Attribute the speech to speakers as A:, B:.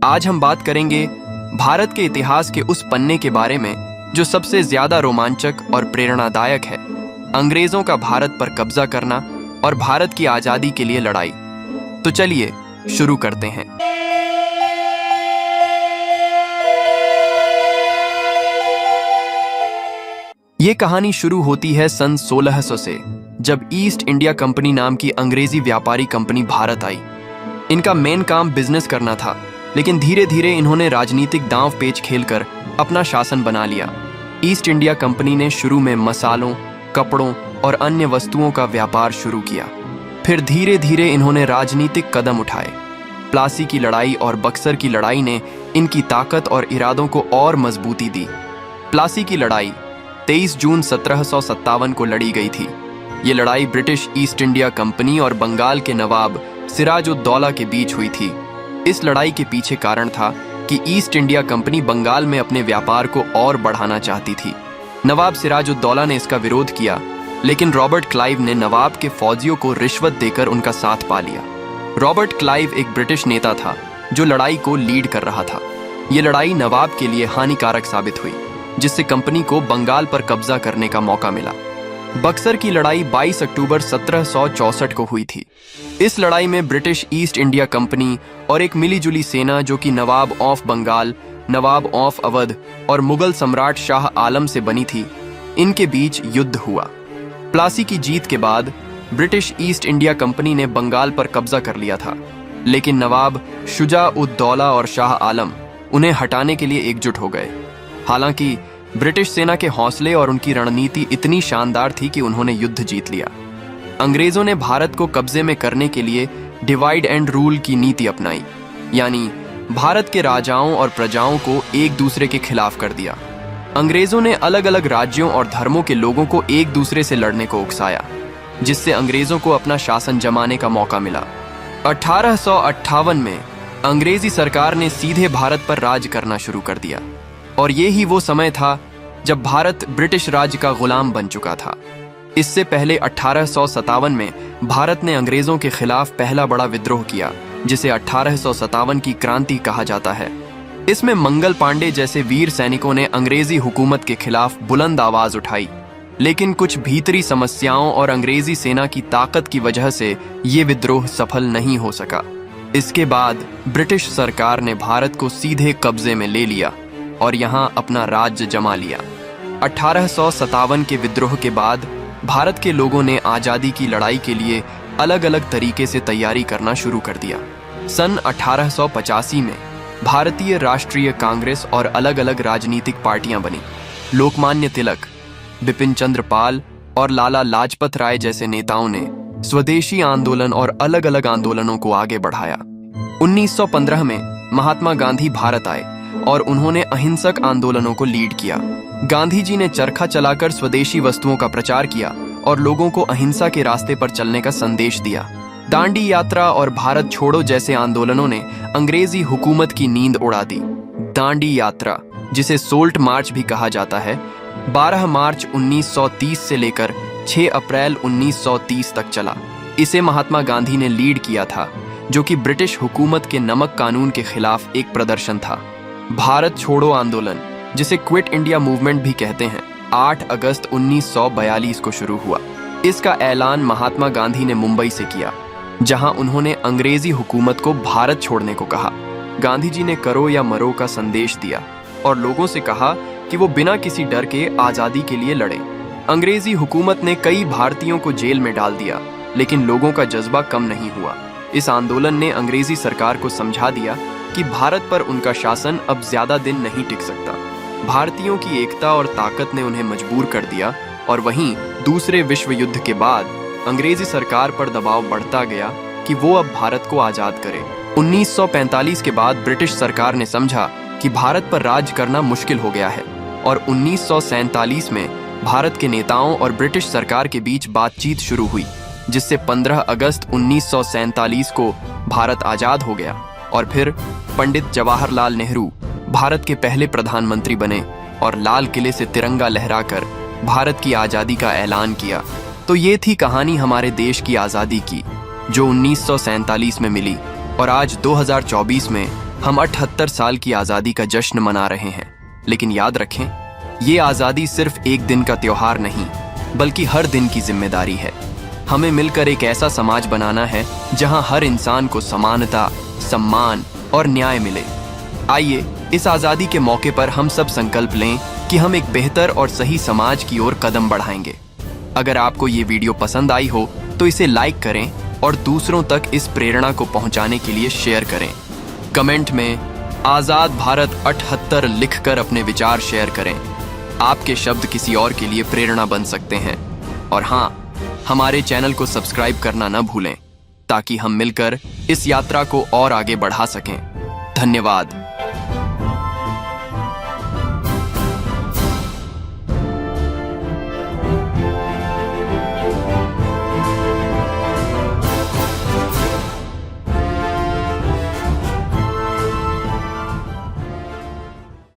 A: आज हम बात करेंगे भारत के इतिहास के उस पन्ने के बारे में जो सबसे ज्यादा रोमांचक और प्रेरणादायक है, अंग्रेजों का भारत पर कब्जा करना और भारत की आजादी के लिए लड़ाई। तो चलिए शुरू करते हैं। ये कहानी शुरू होती है सन 1600 से, जब ईस्ट इंडिया कंपनी नाम की अंग्रेजी व्यापारी कंपनी भारत आई। इनका मेन काम बिजनेस करना था, लेकिन धीरे धीरे इन्होंने राजनीतिक दांव पेच खेलकर अपना शासन बना लिया। ईस्ट इंडिया कंपनी ने शुरू में मसालों, कपड़ों और अन्य वस्तुओं का व्यापार शुरू किया। फिर धीरे धीरे इन्होंने राजनीतिक कदम उठाए। प्लासी की लड़ाई और बक्सर की लड़ाई ने इनकी ताकत और इरादों को और मजबूती दी। प्लासी की लड़ाई 23 जून 1757 को लड़ी गई थी। ये लड़ाई ब्रिटिश ईस्ट इंडिया कंपनी और बंगाल के नवाब सिराजुद्दौला के बीच हुई थी। इस लड़ाई के पीछे कारण था कि ईस्ट इंडिया कंपनी बंगाल में अपने व्यापार को और बढ़ाना चाहती थी। नवाब सिराजुद्दौला ने इसका विरोध किया, लेकिन रॉबर्ट क्लाइव ने नवाब के फौजियों को रिश्वत देकर उनका साथ पा लिया। रॉबर्ट क्लाइव एक ब्रिटिश नेता था जो लड़ाई को लीड कर रहा था। ये लड़ाई नवाब के लिए हानिकारक साबित हुई, जिससे कंपनी को बंगाल पर कब्जा करने का मौका मिला। बक्सर की लड़ाई 22 अक्टूबर 1764 को हुई थी। इस लड़ाई में ब्रिटिश ईस्ट इंडिया कंपनी और एक मिलीजुली सेना जो कि नवाब ऑफ बंगाल, नवाब ऑफ अवध और मुगल सम्राट शाह आलम से बनी थी, इनके बीच युद्ध हुआ। प्लासी की जीत के बाद ब्रिटिश ईस्ट इंडिया कंपनी ने बंगाल पर कब्जा कर लिया था, लेकिन नवाब शुजा-उद-दौला और शाह आलम उन्हें हटाने के लिए एकजुट हो गए। हालांकि ब्रिटिश सेना के हौसले और उनकी रणनीति इतनी शानदार थी कि उन्होंने युद्ध जीत लिया। अंग्रेजों ने भारत को कब्जे में करने के लिए डिवाइड एंड रूल की नीति अपनाई, यानी भारत के राजाओं और प्रजाओं को एक दूसरे के खिलाफ कर दिया। अंग्रेजों ने अलग अलग राज्यों और धर्मों के लोगों को एक दूसरे से लड़ने को उकसाया, जिससे अंग्रेजों को अपना शासन जमाने का मौका मिला। 1858 में अंग्रेजी सरकार ने सीधे भारत पर राज करना शुरू कर दिया, और ये ही वो समय था जब भारत ब्रिटिश राज का गुलाम बन चुका था। इससे पहले 1857 में भारत ने अंग्रेजों के खिलाफ पहला बड़ा विद्रोह किया, जिसे 1857 की क्रांति कहा जाता है। इसमें मंगल पांडे जैसे वीर सैनिकों ने अंग्रेजी हुकूमत के खिलाफ बुलंद आवाज उठाई, लेकिन कुछ भीतरी समस्याओं और अंग्रेजी सेना की ताकत की वजह से ये विद्रोह सफल नहीं हो सका। इसके बाद ब्रिटिश सरकार ने भारत को सीधे कब्जे में ले लिया और यहाँ अपना राज्य जमा लिया। 1857 के विद्रोह के बाद भारत के लोगों ने आज़ादी की लड़ाई के लिए अलग अलग तरीके से तैयारी करना शुरू कर दिया। सन 1885 में भारतीय राष्ट्रीय कांग्रेस और अलग अलग राजनीतिक पार्टियां बनी। लोकमान्य तिलक, बिपिन चंद्र पाल और लाला लाजपत राय जैसे नेताओं ने स्वदेशी आंदोलन और अलग अलग आंदोलनों को आगे बढ़ाया। 1915 में महात्मा गांधी भारत आए और उन्होंने अहिंसक आंदोलनों को लीड किया। गांधी जी ने चरखा चलाकर स्वदेशी वस्तुओं का प्रचार किया और लोगों को अहिंसा के रास्ते पर चलने का संदेश दिया। दांडी यात्रा और भारत छोड़ो जैसे आंदोलनों ने अंग्रेजी हुकूमत की नींद उड़ा दी। दांडी यात्रा, जिसे सोल्ट मार्च भी कहा जाता है, 12 मार्च 1930 से लेकर 6 अप्रैल 1930 तक चला। इसे महात्मा गांधी ने लीड किया था, जो कि ब्रिटिश हुकूमत के नमक कानून के खिलाफ एक प्रदर्शन था। भारत छोड़ो आंदोलन, जिसे क्विट इंडिया मूवमेंट भी कहते हैं, 8 अगस्त 1942 को शुरू हुआ। इसका ऐलान महात्मा गांधी ने मुंबई से किया, जहां उन्होंने अंग्रेजी हुकूमत को भारत छोड़ने को कहा। गांधी जी ने करो या मरो का संदेश दिया और लोगों से कहा कि वो बिना किसी डर के आज़ादी के लिए लड़ें। अंग्रेजी हुकूमत ने कई भारतीयों को जेल में डाल दिया, लेकिन लोगों का जज्बा कम नहीं हुआ। इस आंदोलन ने अंग्रेजी सरकार को समझा दिया कि भारत पर उनका शासन अब ज्यादा दिन नहीं टिक सकता। भारतीयों की एकता और ताकत ने उन्हें मजबूर कर दिया, और वहीं दूसरे विश्व युद्ध के बाद अंग्रेजी सरकार पर दबाव बढ़ता गया कि वो अब भारत को आजाद करे। 1945 के बाद ब्रिटिश सरकार ने समझा कि भारत पर राज करना मुश्किल हो गया है, और 1947 में भारत के नेताओं और ब्रिटिश सरकार के बीच बातचीत शुरू हुई, जिससे 15 अगस्त 1947 को भारत आजाद हो गया। और फिर पंडित जवाहरलाल नेहरू भारत के पहले प्रधानमंत्री बने और लाल किले से तिरंगा लहराकर भारत की आज़ादी का ऐलान किया। तो ये थी कहानी हमारे देश की आज़ादी की, जो 1947 में मिली और आज 2024 में हम 78 साल की आज़ादी का जश्न मना रहे हैं, लेकिन याद रखें, ये आज़ादी सिर्फ एक दिन का त्योहार नहीं, बल्कि हर दिन की जिम्मेदारी है। हमें मिलकर एक ऐसा समाज बनाना है जहां हर इंसान को समानता, सम्मान और न्याय मिले। आइए इस आज़ादी के मौके पर हम सब संकल्प लें कि हम एक बेहतर और सही समाज की ओर कदम बढ़ाएंगे। अगर आपको ये वीडियो पसंद आई हो तो इसे लाइक करें और दूसरों तक इस प्रेरणा को पहुंचाने के लिए शेयर करें। कमेंट में आज़ाद भारत 78 लिखकर अपने विचार शेयर करें। आपके शब्द किसी और के लिए प्रेरणा बन सकते हैं। और हाँ, हमारे चैनल को सब्सक्राइब करना न भूलें ताकि हम मिलकर इस यात्रा को और आगे बढ़ा सकें। धन्यवाद।